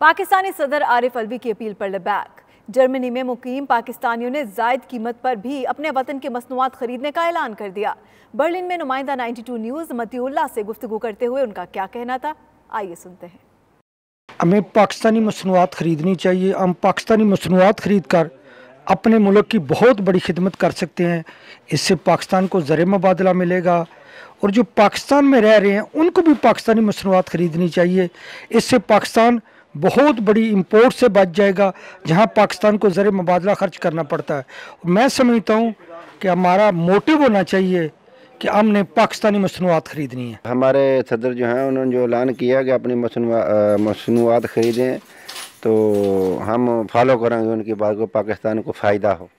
पाकिस्तानी सदर आरिफ अलवी की अपील पर लबैक। जर्मनी में मुकीम पाकिस्तानियों ने जायद कीमत पर भी अपने वतन के मसनूआत खरीदने का ऐलान कर दिया। बर्लिन में नुमाइंदा 92 न्यूज़ मतीउल्लाह से गुफ्तगू करते हुए उनका क्या कहना था, आइए सुनते हैं। हमें पाकिस्तानी मसनूआत ख़रीदनी चाहिए। हम पाकिस्तानी मसनूआत ख़रीद कर अपने मुल्क की बहुत बड़ी खिदमत कर सकते हैं। इससे पाकिस्तान को ज़र मुबादला मिलेगा और जो पाकिस्तान में रह रहे हैं उनको भी पाकिस्तानी मसनूआत ख़रीदनी चाहिए। इससे पाकिस्तान बहुत बड़ी इंपोर्ट से बच जाएगा, जहां पाकिस्तान को ज़र मुबादला खर्च करना पड़ता है। मैं समझता हूं कि हमारा मोटिव होना चाहिए कि हमने पाकिस्तानी मसनूआत ख़रीदनी है। हमारे सदर जो हैं उन्होंने जो ऐलान किया कि अपनी मसनूआत ख़रीदें, तो हम फॉलो करेंगे उनकी बात को, पाकिस्तान को फ़ायदा हो।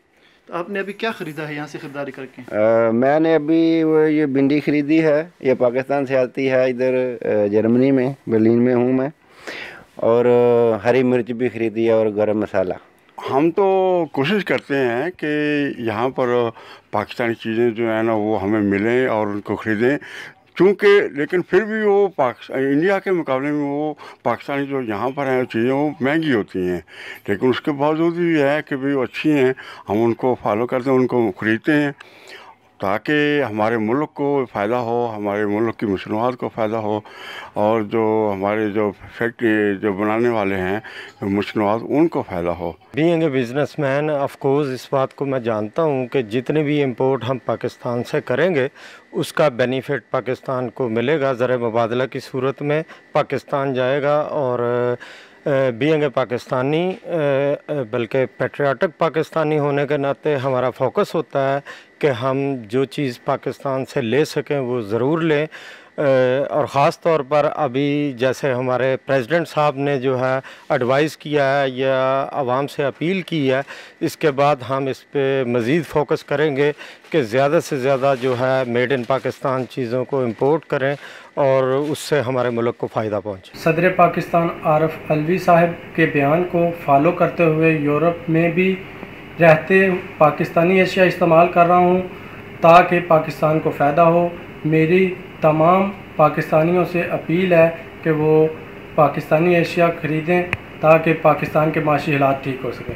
तो आपने अभी क्या ख़रीदा है यहाँ से ख़रीदारी करके? मैंने अभी ये भिंडी ख़रीदी है, ये पाकिस्तान से आती है, इधर जर्मनी में बर्लिन में हूँ मैं, और हरी मिर्च भी ख़रीदी है और गरम मसाला। हम तो कोशिश करते हैं कि यहाँ पर पाकिस्तानी चीज़ें जो है ना वो हमें मिलें और उनको ख़रीदें, चूँकि लेकिन फिर भी वो इंडिया के मुकाबले में वो पाकिस्तानी जो यहाँ पर हैं चीज़ें वो महंगी होती हैं, लेकिन उसके बावजूद भी है कि भाई वो अच्छी हैं, हम उनको फॉलो करते हैं, उनको ख़रीदते हैं ताकि हमारे मुल्क को फ़ायदा हो, हमारे मुल्क की मसनूआत को फ़ायदा हो, और जो हमारे जो फैक्ट्री जो बनाने वाले हैं मसनूआत उनको फ़ायदा हो। Being a businessman of course इस बात को मैं जानता हूँ कि जितने भी इंपोर्ट हम पाकिस्तान से करेंगे उसका बेनिफिट पाकिस्तान को मिलेगा। ज़र मुबादला की सूरत में पाकिस्तान जाएगा, और बीइंग ए पाकिस्तानी बल्कि पेट्रियाटिक पाकिस्तानी होने के नाते हमारा फोकस होता है कि हम जो चीज़ पाकिस्तान से ले सकें वो ज़रूर लें। और ख़ास तौर पर अभी जैसे हमारे प्रेसिडेंट साहब ने जो है एडवाइस किया है या आवाम से अपील की है, इसके बाद हम इस पे मज़ीद फ़ोकस करेंगे कि ज़्यादा से ज़्यादा जो है मेड इन पाकिस्तान चीज़ों को इंपोर्ट करें और उससे हमारे मुल्क को फ़ायदा पहुँचे। सदर पाकिस्तान आरिफ अलवी साहब के बयान को फॉलो करते हुए यूरोप में भी रहते पाकिस्तानी अशिया इस्तेमाल कर रहा हूँ ताकि पाकिस्तान को फ़ायदा हो। मेरी तमाम पाकिस्तानियों से अपील है कि वो पाकिस्तानी अशिया ख़रीदें ताकि पाकिस्तान के माशी हालात ठीक हो सकें।